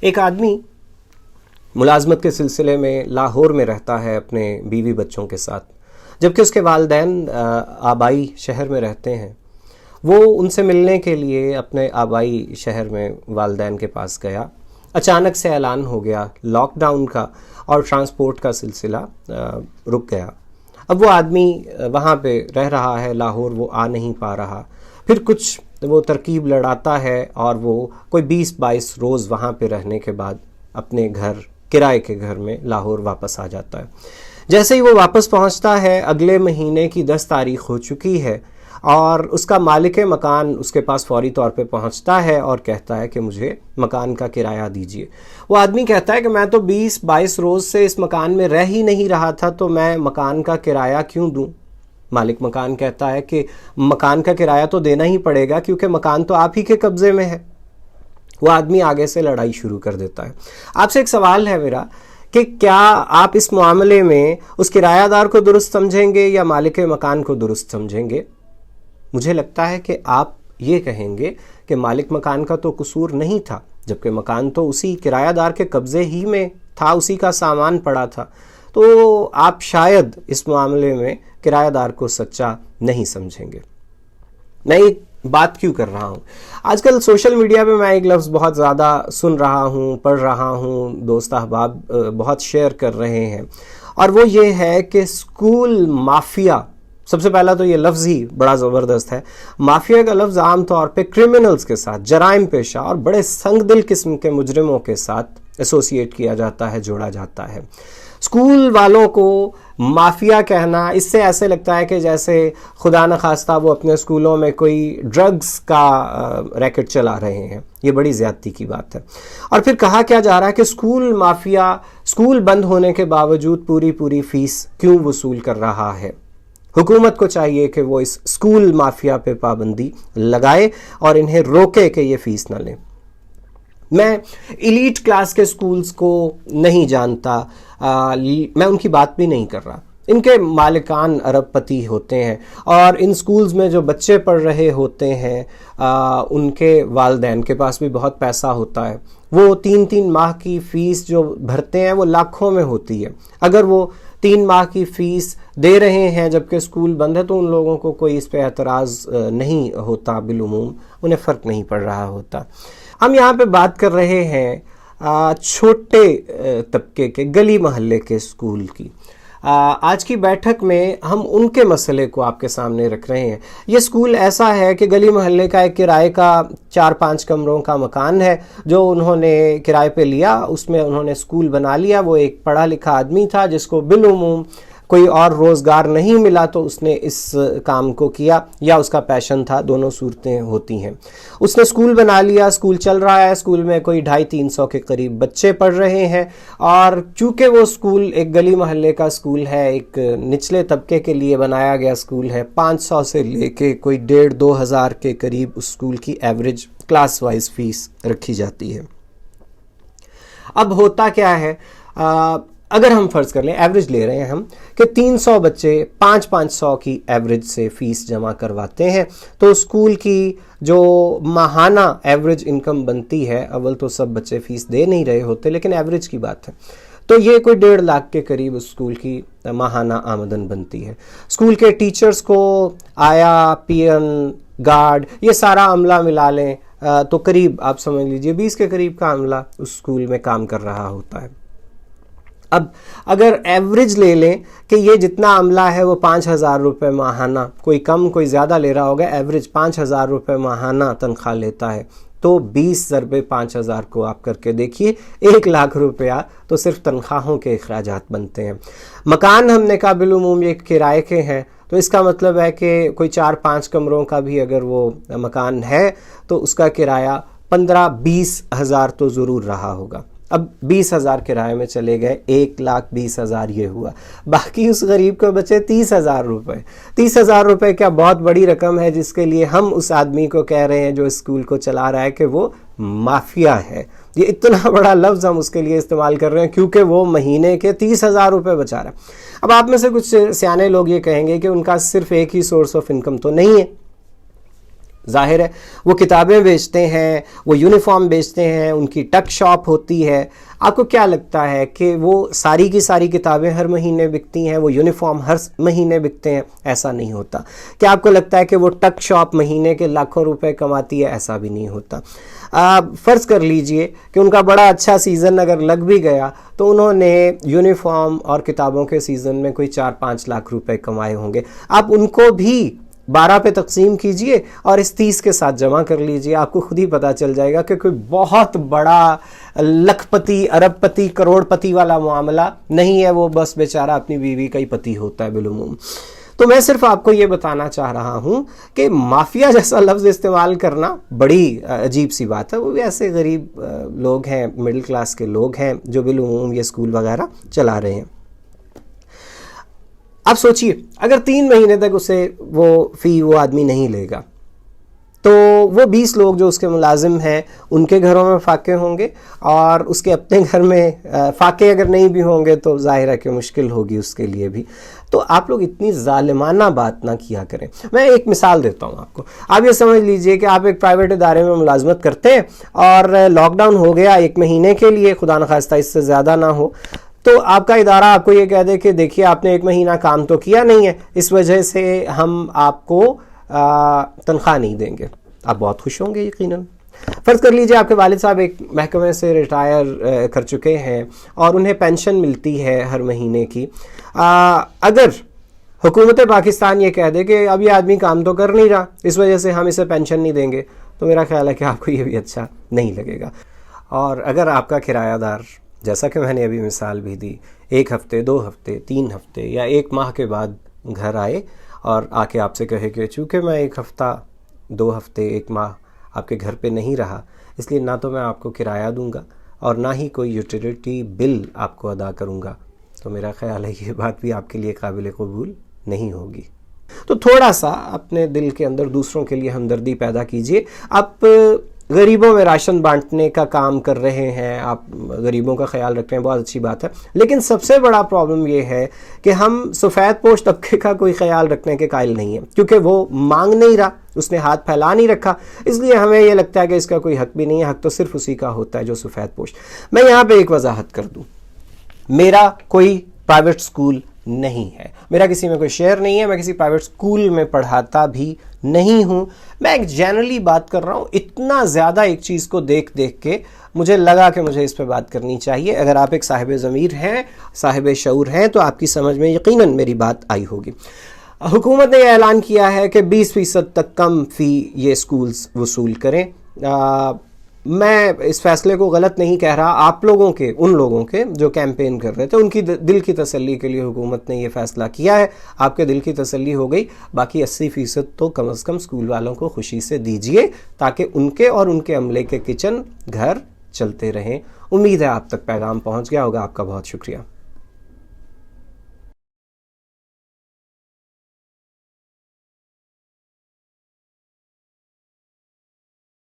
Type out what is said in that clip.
ایک آدمی ملازمت کے سلسلے میں لاہور میں رہتا ہے اپنے بیوی بچوں کے ساتھ، جبکہ اس کے والدین آبائی شہر میں رہتے ہیں۔ وہ ان سے ملنے کے لیے اپنے آبائی شہر میں والدین کے پاس گیا۔ اچانک سے اعلان ہو گیا لاک ڈاؤن کا اور ٹرانسپورٹ کا سلسلہ رک گیا۔ اب وہ آدمی وہاں پہ رہ رہا ہے لاہور، وہ آ نہیں پا رہا۔ پھر کچھ وہ ترکیب لڑاتا ہے اور وہ کوئی 20-22 روز وہاں پہ رہنے کے بعد اپنے گھر، کرائے کے گھر میں لاہور واپس آ جاتا ہے۔ جیسے ہی وہ واپس پہنچتا ہے، اگلے مہینے کی 10 تاریخ ہو چکی ہے اور اس کا مالک مکان اس کے پاس فوری طور پہ پہنچتا ہے اور کہتا ہے کہ مجھے مکان کا کرایہ دیجیے۔ وہ آدمی کہتا ہے کہ میں تو 20-22 روز سے اس مکان میں رہ ہی نہیں رہا تھا، تو میں مکان کا کرایہ کیوں دوں؟ مالک مکان کہتا ہے کہ مکان کا کرایہ تو دینا ہی پڑے گا کیونکہ مکان تو آپ ہی کے قبضے میں ہے۔ وہ آدمی آگے سے لڑائی شروع کر دیتا ہے۔ آپ سے ایک سوال ہے میرا کہ کیا آپ اس معاملے میں اس کرایہ دار کو درست سمجھیں گے یا مالک مکان کو درست سمجھیں گے؟ مجھے لگتا ہے کہ آپ یہ کہیں گے کہ مالک مکان کا تو قصور نہیں تھا، جبکہ مکان تو اسی کرایہ دار کے قبضے ہی میں تھا، اسی کا سامان پڑا تھا۔ تو آپ شاید اس معاملے میں کرایہ دار کو سچا نہیں سمجھیں گے۔ میں یہ بات کیوں کر رہا ہوں؟ آج کل سوشل میڈیا پہ میں ایک لفظ بہت زیادہ سن رہا ہوں، پڑھ رہا ہوں، دوست احباب بہت شیئر کر رہے ہیں، اور وہ یہ ہے کہ اسکول مافیا۔ سب سے پہلا تو یہ لفظ ہی بڑا زبردست ہے۔ مافیا کا لفظ عام طور پہ کرمنلز کے ساتھ، جرائم پیشہ اور بڑے سنگ دل قسم کے مجرموں کے ساتھ ایسوسیٹ کیا جاتا ہے، جوڑا جاتا ہے۔ اسکول والوں کو مافیا کہنا، اس سے ایسے لگتا ہے کہ جیسے خدا نخواستہ وہ اپنے اسکولوں میں کوئی ڈرگز کا ریکٹ چلا رہے ہیں۔ یہ بڑی زیادتی کی بات ہے۔ اور پھر کہا کیا جا رہا ہے کہ اسکول مافیا اسکول بند ہونے کے باوجود پوری فیس کیوں وصول کر رہا ہے؟ حکومت کو چاہیے کہ وہ اس اسکول مافیا پہ پابندی لگائے اور انہیں روکے کہ یہ فیس نہ لیں۔ میں ایلیٹ کلاس کے سکولز کو نہیں جانتا، میں ان کی بات بھی نہیں کر رہا۔ ان کے مالکان ارب پتی ہوتے ہیں اور ان سکولز میں جو بچے پڑھ رہے ہوتے ہیں ان کے والدین کے پاس بھی بہت پیسہ ہوتا ہے۔ وہ 3 ماہ کی فیس جو بھرتے ہیں وہ لاکھوں میں ہوتی ہے۔ اگر وہ 3 ماہ کی فیس دے رہے ہیں جبکہ اسکول بند ہے تو ان لوگوں کو کوئی اس پہ اعتراض نہیں ہوتا، بالعموم انہیں فرق نہیں پڑ رہا ہوتا۔ ہم یہاں پہ بات کر رہے ہیں چھوٹے طبقے کے، گلی محلے کے اسکول کی۔ آج کی بیٹھک میں ہم ان کے مسئلے کو آپ کے سامنے رکھ رہے ہیں۔ یہ اسکول ایسا ہے کہ گلی محلے کا ایک کرائے کا 4-5 کمروں کا مکان ہے جو انہوں نے کرائے پہ لیا، اس میں انہوں نے اسکول بنا لیا۔ وہ ایک پڑھا لکھا آدمی تھا جس کو بالعموم کوئی اور روزگار نہیں ملا تو اس نے اس کام کو کیا، یا اس کا پیشن تھا، دونوں صورتیں ہوتی ہیں۔ اس نے اسکول بنا لیا، اسکول چل رہا ہے، اسکول میں کوئی 250-300 کے قریب بچے پڑھ رہے ہیں، اور چونکہ وہ اسکول ایک گلی محلے کا اسکول ہے، ایک نچلے طبقے کے لیے بنایا گیا اسکول ہے، 500 سے لے کے کوئی 1,500-2 ہزار کے قریب اس اسکول کی ایوریج کلاس وائز فیس رکھی جاتی ہے۔ اب ہوتا کیا ہے، اگر ہم فرض کر لیں، ایوریج لے رہے ہیں ہم، کہ 300 بچے 500 کی ایوریج سے فیس جمع کرواتے ہیں، تو اسکول کی جو ماہانہ ایوریج انکم بنتی ہے، اول تو سب بچے فیس دے نہیں رہے ہوتے لیکن ایوریج کی بات ہے، تو یہ کوئی 1.5 لاکھ کے قریب اسکول کی ماہانہ آمدن بنتی ہے۔ اسکول کے ٹیچرز کو آیا، پین، گارڈ، یہ سارا عملہ ملا لیں تو قریب آپ سمجھ لیجئے 20 کے قریب کا عملہ اس اسکول میں کام کر رہا ہوتا ہے۔ اب اگر ایوریج لے لیں کہ یہ جتنا عملہ ہے وہ 5,000 روپے ماہانہ، کوئی کم کوئی زیادہ لے رہا ہوگا، ایوریج 5,000 روپے ماہانہ تنخواہ لیتا ہے، تو 20 ضربے 5,000 کو آپ کر کے دیکھیے، 1 لاکھ روپیہ تو صرف تنخواہوں کے اخراجات بنتے ہیں۔ مکان ہم نے کہا بالعموم یہ کرائے کے ہیں، تو اس کا مطلب ہے کہ کوئی 4-5 کمروں کا بھی اگر وہ مکان ہے تو اس کا کرایہ 15-20 ہزار تو ضرور رہا ہوگا۔ اب 20,000 کرائے میں چلے گئے، 1,20,000 یہ ہوا، باقی اس غریب کو بچے 30,000 روپے۔ 30,000 روپے کیا بہت بڑی رقم ہے جس کے لیے ہم اس آدمی کو کہہ رہے ہیں جو اسکول کو چلا رہا ہے کہ وہ مافیا ہے۔ یہ اتنا بڑا لفظ ہم اس کے لیے استعمال کر رہے ہیں کیونکہ وہ مہینے کے 30,000 روپے بچا رہا ہے۔ اب آپ میں سے کچھ سیانے لوگ یہ کہیں گے کہ ان کا صرف ایک ہی سورس آف انکم تو نہیں ہے، ظاہر ہے وہ کتابیں بیچتے ہیں, وہ یونیفارم بیچتے ہیں, ان کی ٹک شاپ ہوتی ہے. آپ کو کیا لگتا ہے کہ وہ ساری کی ساری کتابیں ہر مہینے بکتی ہیں, وہ یونیفارم ہر مہینے بکتے ہیں؟ ایسا نہیں ہوتا. کیا آپ کو لگتا ہے کہ وہ ٹک شاپ مہینے کے لاکھوں روپے کماتی ہے؟ ایسا بھی نہیں ہوتا. فرض کر لیجئے کہ ان کا بڑا اچھا سیزن اگر لگ بھی گیا تو انہوں نے یونیفارم اور کتابوں کے سیزن میں کوئی 4-5 لاکھ روپے کمائے ہوں گے. آپ ان کو بھی 12 پہ تقسیم کیجئے اور اس 30 کے ساتھ جمع کر لیجئے, آپ کو خود ہی پتہ چل جائے گا کہ کوئی بہت بڑا لکھ پتی, ارب پتی, کروڑ پتی والا معاملہ نہیں ہے. وہ بس بیچارہ اپنی بیوی کا ہی پتی ہوتا ہے بالعموم. تو میں صرف آپ کو یہ بتانا چاہ رہا ہوں کہ مافیا جیسا لفظ استعمال کرنا بڑی عجیب سی بات ہے. وہ بھی ایسے غریب لوگ ہیں, مڈل کلاس کے لوگ ہیں جو بالعموم یہ اسکول وغیرہ چلا رہے ہیں. اب سوچئے اگر 3 مہینے تک اسے وہ فی وہ آدمی نہیں لے گا تو وہ 20 لوگ جو اس کے ملازم ہیں ان کے گھروں میں فاقے ہوں گے, اور اس کے اپنے گھر میں فاقے اگر نہیں بھی ہوں گے تو ظاہر ہے کہ مشکل ہوگی اس کے لیے بھی. تو آپ لوگ اتنی ظالمانہ بات نہ کیا کریں. میں ایک مثال دیتا ہوں آپ کو. آپ یہ سمجھ لیجئے کہ آپ ایک پرائیویٹ ادارے میں ملازمت کرتے ہیں اور لاک ڈاؤن ہو گیا 1 مہینے کے لیے, خدا نخواستہ اس سے زیادہ نہ ہو, تو آپ کا ادارہ آپ کو یہ کہہ دے کہ دیکھیے آپ نے 1 مہینہ کام تو کیا نہیں ہے, اس وجہ سے ہم آپ کو تنخواہ نہیں دیں گے. آپ بہت خوش ہوں گے یقیناً. فرض کر لیجئے آپ کے والد صاحب ایک محکمے سے ریٹائر کر چکے ہیں اور انہیں پینشن ملتی ہے ہر مہینے کی. اگر حکومت پاکستان یہ کہہ دے کہ اب یہ آدمی کام تو کر نہیں رہا, اس وجہ سے ہم اسے پینشن نہیں دیں گے, تو میرا خیال ہے کہ آپ کو یہ بھی اچھا نہیں لگے گا. اور اگر آپ کا کرایہ دار, جیسا کہ میں نے ابھی مثال بھی دی, 1 ہفتے 2 ہفتے 3 ہفتے یا 1 ماہ کے بعد گھر آئے اور آ کے آپ سے کہے کہ چونکہ میں 1 ہفتہ 2 ہفتے 1 ماہ آپ کے گھر پہ نہیں رہا, اس لیے نہ تو میں آپ کو کرایہ دوں گا اور نہ ہی کوئی یوٹیلیٹی بل آپ کو ادا کروں گا, تو میرا خیال ہے یہ بات بھی آپ کے لیے قابل قبول نہیں ہوگی. تو تھوڑا سا اپنے دل کے اندر دوسروں کے لیے ہمدردی پیدا کیجئے. آپ غریبوں میں راشن بانٹنے کا کام کر رہے ہیں, آپ غریبوں کا خیال رکھ رہے ہیں, بہت اچھی بات ہے, لیکن سب سے بڑا پرابلم یہ ہے کہ ہم سفید پوش طبقے کا کوئی خیال رکھنے کے قائل نہیں ہیں, کیونکہ وہ مانگ نہیں رہا, اس نے ہاتھ پھیلا نہیں رکھا, اس لیے ہمیں یہ لگتا ہے کہ اس کا کوئی حق بھی نہیں ہے. حق تو صرف اسی کا ہوتا ہے جو سفید پوش. میں یہاں پہ ایک وضاحت کر دوں, میرا کوئی پرائیویٹ اسکول نہیں ہے, میرا کسی میں کوئی شیئر نہیں ہے, میں کسی پرائیویٹ اسکول میں پڑھاتا بھی نہیں ہوں. میں ایک جنرلی بات کر رہا ہوں. اتنا زیادہ ایک چیز کو دیکھ کے مجھے لگا کہ مجھے اس پہ بات کرنی چاہیے. اگر آپ ایک صاحب ضمیر ہیں, صاحب شعور ہیں, تو آپ کی سمجھ میں یقیناً میری بات آئی ہوگی. حکومت نے یہ اعلان کیا ہے کہ 20% تک کم فی یہ اسکولز وصول کریں. میں اس فیصلے کو غلط نہیں کہہ رہا. آپ لوگوں کے, ان لوگوں کے جو کیمپین کر رہے تھے, ان کی دل کی تسلی کے لیے حکومت نے یہ فیصلہ کیا ہے. آپ کے دل کی تسلی ہو گئی. باقی 80% تو کم از کم اسکول والوں کو خوشی سے دیجئے تاکہ ان کے اور ان کے عملے کے کچن گھر چلتے رہیں. امید ہے آپ تک پیغام پہنچ گیا ہوگا. آپ کا بہت شکریہ.